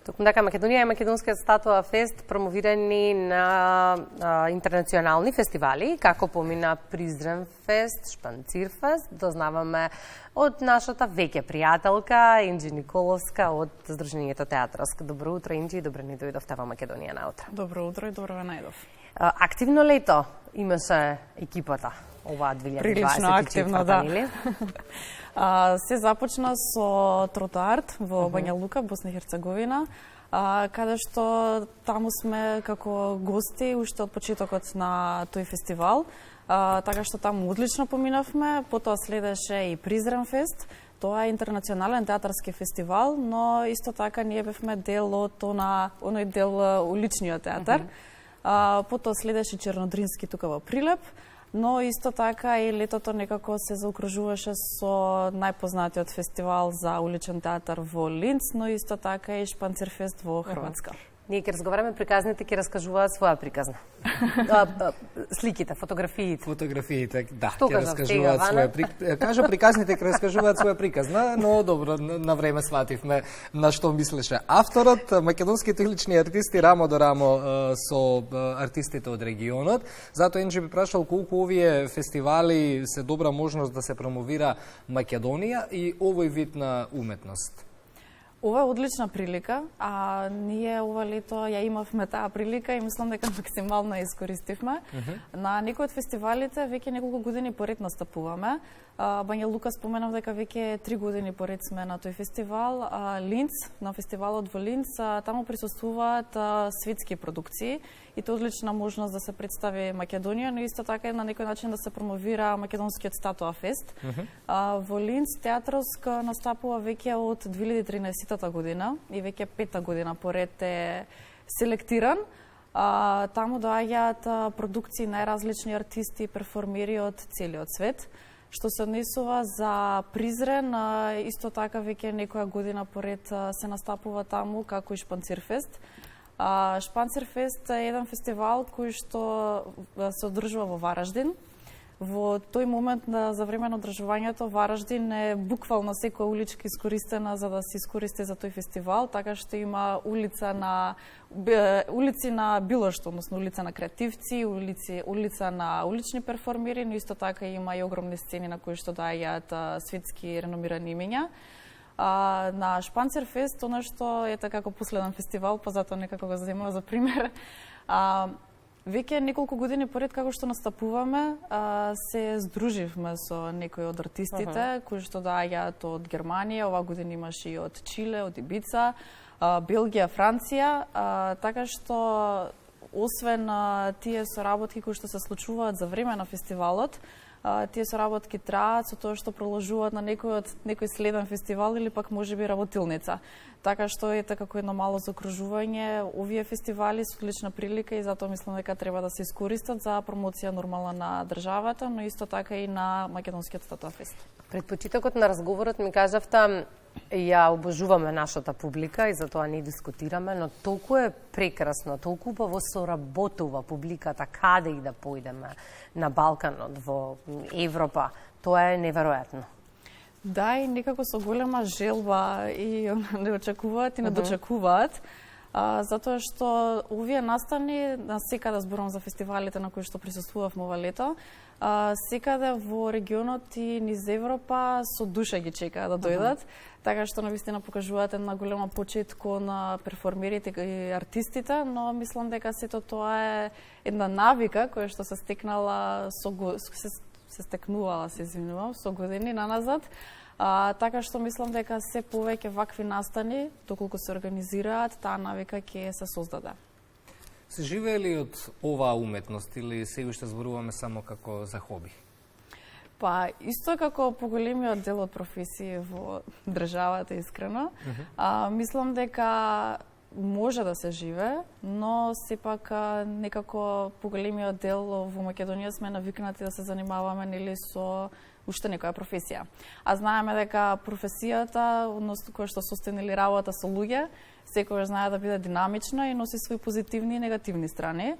Токму дека Македонија и македонскиот статуа фест промовирани на интернационални фестивали, како помина Призрен фест, Шпанцир фест, дознаваме од нашата веќе пријателка Инџи Николовска од Здруженијето Театарско. Добро утро, Инџи, и добро ни дојдовте во Македонија наутро. Добро утро и добро ве најдов. Активно лето имаше екипата оваа 2024 Прилично активно, да. Или? Се започна со тротоарт во Бања Лука, Босна и Херцеговина, каде што таму сме како гости уште од почетокот на тој фестивал, така што таму одлично поминавме. Потоа следеше и Призрен фест. Тоа е интернационален театарски фестивал, но исто така ние бевме дел од оној дел уличниот театар. Потоа следеше Чернодрински тука во Прилеп, но исто така и летото некако се заокружуваше со најпознатиот фестивал за уличен театар во Линц, но исто така и Шпанцир фест во Хрватска. Ние ќе разговараме, приказните ќе раскажуваат своја приказна. Сликите, фотографиите. Фотографиите, да, Што ќе раскажуваат своја приказна. Кажа приказните ќе раскажуваат своја приказна, но добро, на време свативме на што мислеше авторот. Македонските улични артисти рамо до рамо со артистите од регионот. Затоа Инџи би прашал колку овие фестивали се добра можност да се промовира Македонија и овој вид на уметност. Ова е одлична прилика, а ние ова лето ја имавме таа прилика и мислам дека максимално ја искористивме. На некои од фестивалите веќе неколку години поред настапуваме. Бања Лука споменав дека веќе 3 години поред сме на тој фестивал. Линц, на фестивалот во Линц, таму присуствуваат светски продукции и тоа одлична можност да се представи Македонија, но исто така на некој начин да се промовира македонскиот статуа фест. Во Линц театарск настапува веќе од 2013 година и веќе 5-та година поред е селектиран. Таму доаѓаат продукции најразлични артисти и перформери од целиот свет. Што се однесува за Призрен, исто така веќе некоја година поред се настапува таму како и Шпанцир фест. Шпанцир фест е еден фестивал кој што се одржува во Вараждин. Во тој момент за време на одржувањето Вараждин е буквално секоја уличка искористена за да се искористи за тој фестивал, така што има улици на било што, односно улица на креативци, улица на улични перформери, но исто така има и огромни сцени на кои што доаѓаат светски реномирани имиња. На Шпанцир фест, она што е така како последен фестивал, па затоа некако го земува за пример, веќе неколку години поред како што настапуваме, се здруживме со некои од артистите кои што доаѓаат од Германија, оваа година имаше и од Чиле, од Ибица, Белгија, Франција, така што освен тие соработки кои што се случуваат за време на фестивалот, тие соработки траат со тоа што проложуваат на некој следен фестивал или пак можеби работилница. Така што е како едно мало заокружување, овие фестивали се одлична прилика и затоа мислам дека треба да се искористат за промоција нормална на државата, но исто така и на македонскиот статуа фест. Пред почетокот на разговорот ми кажавте ја обожуваме нашата публика и затоа не дискутираме, но толку е прекрасно, толку убаво соработува публиката каде и да појдеме на Балканот, во Европа. Тоа е неверојатно. Да, и некако со голема желба и не очекуваат и не дочекуваат, затоа што овие настани, на секаде зборувам за фестивалите на кои што присуствувавме ова лето, секаде во регионот и низ Европа со душа ги чекаат да дојдат, така што навистина покажуваат една голема почит кон перформерите и артистите, но мислам дека сето тоа е една навика која што се стекнала се стекнувала, се извинувам, со години наназад. Така што мислам дека се повеќе вакви настани, доколку се организираат, таа навика ќе се создаде. Се живее ли од оваа уметност или се уште зборуваме само како за хоби? Па, исто како поголемиот дел од професии во државата, искрено, мислам дека може да се живее, но сепак некако поголемиот дел во Македонија сме навикнати да се занимаваме нели со уште некоја професија. А знаеме дека професијата, односно која што состои работа со луѓе, секогаш знае да биде динамична и носи свои позитивни и негативни страни.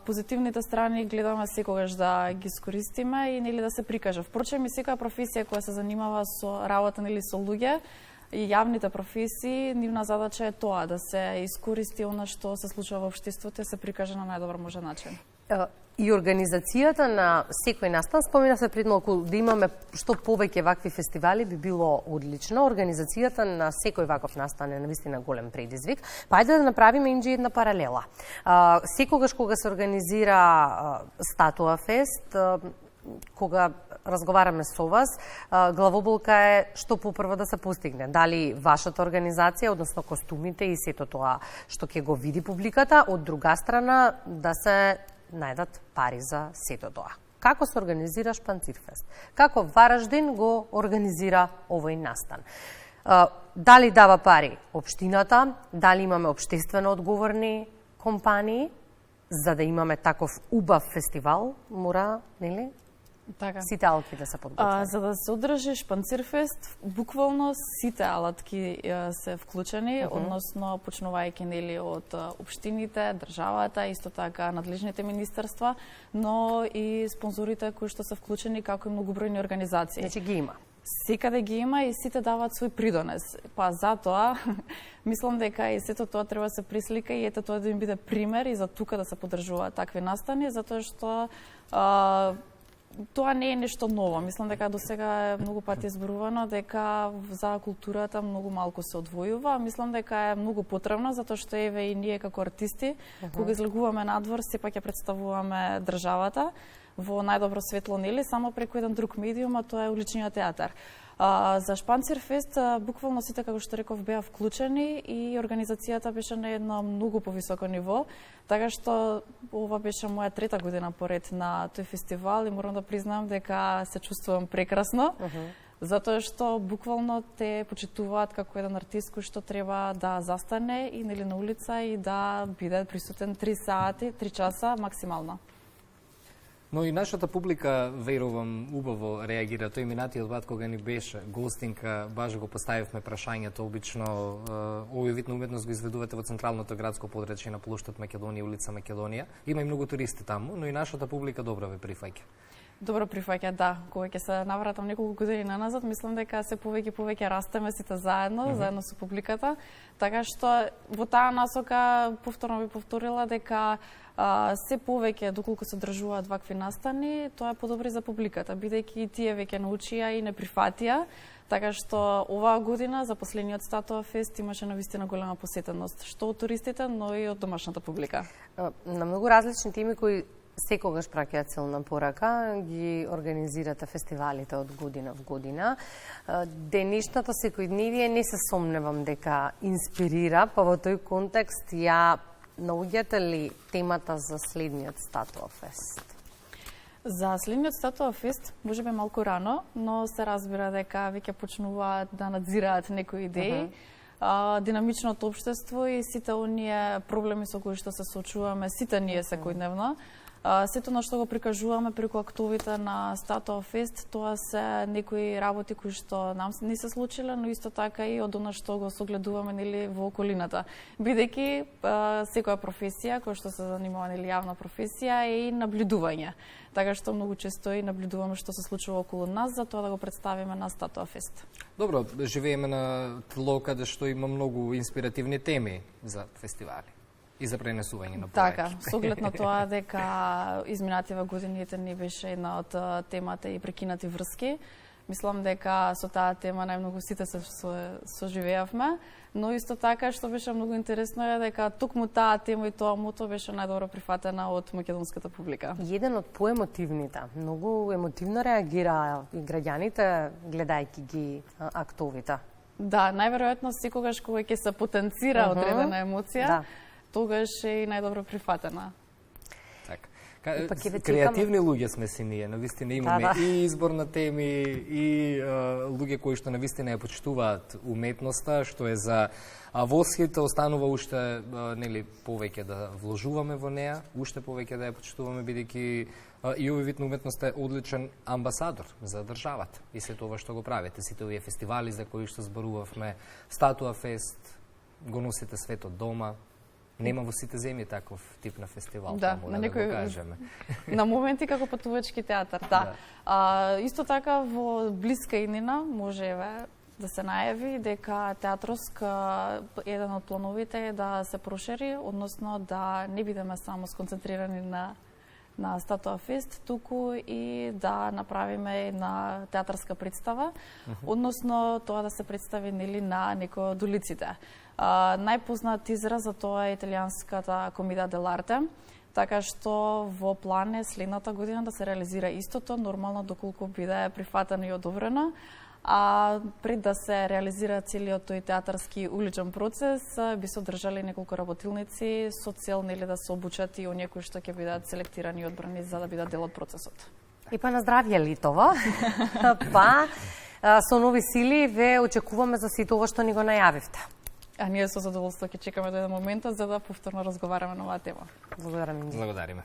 Позитивните страни гледаме секогаш да ги искористиме и нели да се прикаже. Впрочем и секоја професија која се занимава со работа нели со луѓе, и јавните професии, нивна задача е тоа, да се искористи она што се случува во општеството и се прикаже на најдобар можен начин. И организацијата на секој настан, спомена се пред малку да имаме што повеќе вакви фестивали би било одлично. Организацијата на секој ваков настан е навистина голем предизвик. Па ајде да направиме инџи една паралела. Секогаш кога се организира Статуа фест, кога разговараме со вас, главоболка е што попрво да се постигне. Дали вашата организација, односно костумите и сето тоа што ќе го види публиката, од друга страна да се најдат пари за сето тоа. Како се организира Шпанцирфест? Како Вараждин го организира овој настан? Дали дава пари општината, дали имаме општествено одговорни компании, за да имаме таков убав фестивал, мора, нели? Така. Сите алатки да се подготвени. За да се одржи Шпанцирфест, буквално сите алатки се вклучени, односно почнувајќи нели од општините, државата, исто така надлежните министерства, но и спонзорите кои што се вклучени како и многобројни организации. Значи ги има. Секаде ги има и сите даваат свој придонес. Па затоа мислам дека и сето тоа треба да се прислика и ете тоа да им биде пример и за тука да се поддржуваат такви настани, затоа што тоа не е нешто ново. Мислам дека досега е многу пати зборувано дека за културата многу малку се одвојува. Мислам дека е многу потребно затоа што еве и ние како артисти кога излегуваме надвор сепак ја представуваме државата во најдобро светло, нели, само преку еден друг медиум, а тоа е уличниот театар. За Шпанцирфест буквално сите, како што реков, беа вклучени и организацијата беше на едно многу повисоко ниво, така што ова беше моја трета година поред на тој фестивал и морам да признам дека се чувствувам прекрасно, затоа што буквално те почитуваат како еден артист кој што треба да застане и нели на улица и да биде присутен 3 сати, 3 часа максимално. Но и нашата публика, верувам, убаво реагира. Тој минатиот пат кога ни беше гостинка, баш го поставивме прашањето. Обично овој вид на уметност го изведувате во централното градско подречје на плоштад Македонија, улица Македонија. Има и многу туристи таму, но и нашата публика добро ве прифаќа. Добро прифаќа, да. Кога ќе се навратам неколку години наназад, мислам дека се повеќе растеме сите заедно, заедно со публиката. Така што во таа насока повторно би повторила дека се повеќе доколку се одржуваат вакви настани, тоа е подобри за публиката, бидејќи и тие веќе научија и не прифатија. Така што оваа година за последниот Статуа фест имаше навистина голема посетеност, што од туристите, но и од домашната публика. На многу различни теми кои секогаш праќаат силна порака, ги организирате фестивалите од година в година. Денешното секојдневие не се сомневам дека инспирира, па во тој контекст ја наоѓате ли темата за следниот Статуа фест? За следниот Статуа фест можеби малку рано, но се разбира дека веќе почнуваат да надзираат некои идеи. Динамичното општество и сите оние проблеми со кои што се соочуваме сите ние секојдневно. Сето на што го прикажуваме преку актовите на Статуа фест, тоа се некои работи кои што нам не се случиле, но исто така и од она што го согледуваме нели во околината. Бидејќи секоја професија која што се занимава нели јавна професија е и наблюдување. Така што многу често и наблюдуваме што се случува околу нас, за тоа да го представиме на Статуа фест. Добро, живееме на тло каде што има многу инспиративни теми за фестивали и за пренесување на проекти. Така, со оглед на тоа дека изминативе годините ни беше една од темата и прекинати врски. Мислам дека со таа тема најмногу сите се соживеавме, но исто така што беше многу интересно е дека токму таа тема и тоа мото беше најдобро прифатена од македонската публика. Еден од поемотивните, многу емотивно реагираа и граѓаните гледајќи ги актовите. Да, најверојатно секогаш кога ќе се потенцира одредена емоција, тогаш е и најдобро прифатена. Креативни луѓе сме си ние, навистина имаме и избор на теми, и луѓе кои што навистина ја почитуваат уметноста, што е за восхите, останува уште нели повеќе да вложуваме во неа, уште повеќе да ја почитуваме, бидејќи и овој вид на уметност е одличен амбасадор за државата и се тоа што го правите, сите овие фестивали за кои што зборувавме, Статуа фест, го носите светот дома. Нема во сите земји таков тип на фестивал, да некој го кажеме. На моменти како патувачки театар, да. Исто така во блиска иднина може да се најави дека театроск еден од плановите е да се прошири, односно да не бидеме само сконцентрирани на Статуа Фест, туку и да направиме една театарска представа, односно тоа да се представи нели на некој од улиците. Најпознат израз за тоа е италијанската Комедија дел'арте, така што во план е следната година да се реализира истото, нормално доколку биде прифатено и одобрено. А пред да се реализира целиот тој театарски уличен процес, би се одржали неколку работилници со цел нели да се обучат и оние кои што ќе бидат селектирани и одбрани за да бидат дел од процесот. И па на здравје Литово. Па со нови сили ве очекуваме за сите ова што ни го најавивте. А ние со задоволство ќе чекаме до еден момент за да повторно разговараме на оваа тема. Благодарам. Благодариме.